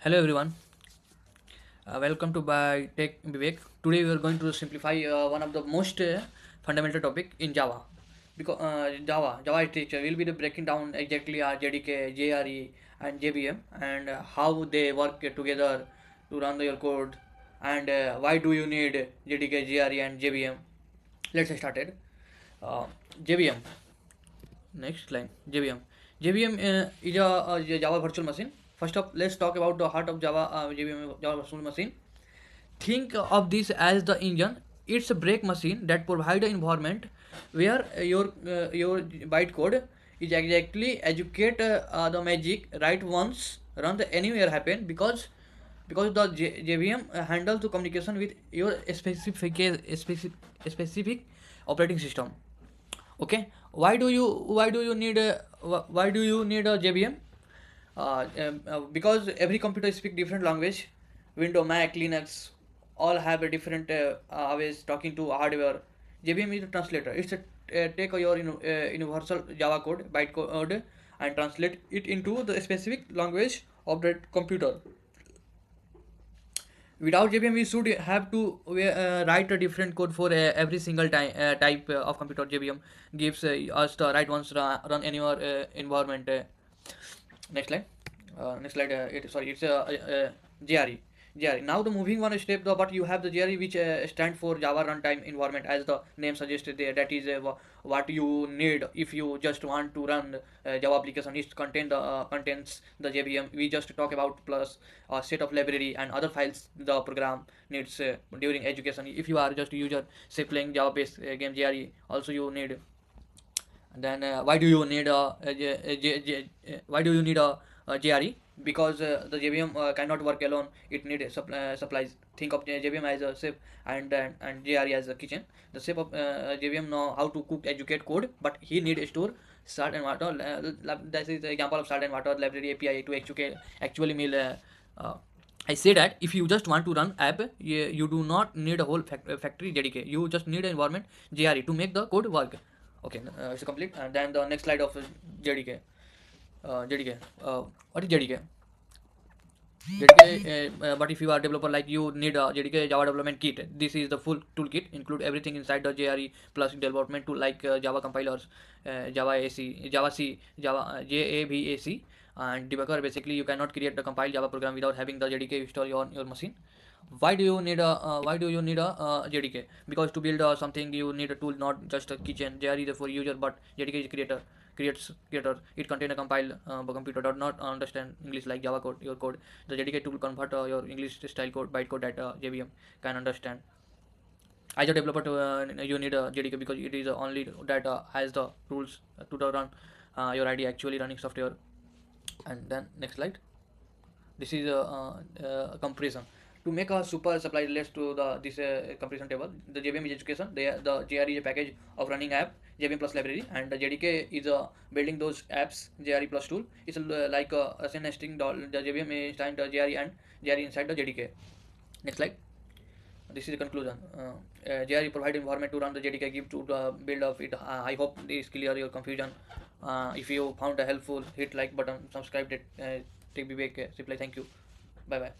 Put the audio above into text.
Hello everyone, welcome to by TechVivek. Today we are going to simplify one of the most fundamental topic in Java. Because Java teacher will be the breaking down exactly JDK, JRE, and JVM and how they work together to run your code and why do you need JDK, JRE, and JVM. Let's get started. Uh, JVM. Next line JVM. JVM is a Java virtual machine. First up, let's talk about the heart of Java JVM Java virtual machine. Think of this as the engine. It's a brake machine that provides an environment where your bytecode is exactly execute the magic right once run the anywhere happen because the JVM handles the communication with your specific operating system. Okay, why do you need a JVM? Because every computer speak different language. Windows, Mac, Linux all have a different ways talking to hardware. JVM is a translator. It's a take your universal Java code, bytecode, and translate it into the specific language of the computer. Without JVM, we should have to write a different code for every single type of computer. JVM gives us the right ones run anywhere environment. Next slide. It's JRE. JRE. Now the moving one step, but you have the JRE which stand for Java Runtime Environment, as the name suggested. There, that is what you need if you just want to run Java application. It contains the JVM. We just talk about plus a set of library and other files the program needs during education. If you are just a user, say playing Java based game, JRE also you need. And then why do you need why do you need a JRE? Because the JVM cannot work alone. It needs supplies. Think of JVM as a chef and JRE as a kitchen. The chef of JVM know how to cook, educate code, but he need store salt and water. That is the example of salt and water library API to actually meal. I say that if you just want to run app, you do not need a whole factory JDK. You just need an environment JRE to make the code work. Okay, it's complete. And then the next slide of JDK. JDK. What is JDK? JDK. But if you are a developer like you need a JDK Java development kit. This is the full toolkit. Include everything inside the JRE plus development tool like Java compilers, Java AC, Java C, Java JAVAC, and debugger. Basically, you cannot create the compiled Java program without having the JDK installed on your machine. Why do you need a JDK? Because to build something you need a tool, not just a kitchen. JRE is for user, but JDK is creator. It contains a compile, but computer does not understand English like Java code. Your code, the JDK tool convert your English style code bytecode that JVM can understand. As a developer, you need a JDK because it is only that has the rules to run your ID actually running software. And then next slide. This is a comparison. To make a super supply relates to the this comparison table. The JVM is education. The JRE is a package of running app, JVM plus library, and the JDK is building those apps, JRE plus tool. It's like a nesting doll. The JVM is inside the JRE and JRE inside the JDK. Next slide. This is the conclusion. JRE provide environment to run the JDK, give to the build of it. I hope this clear your confusion. If you found it helpful, hit like button, subscribe to TechVivek. Reply. Thank you. Bye bye.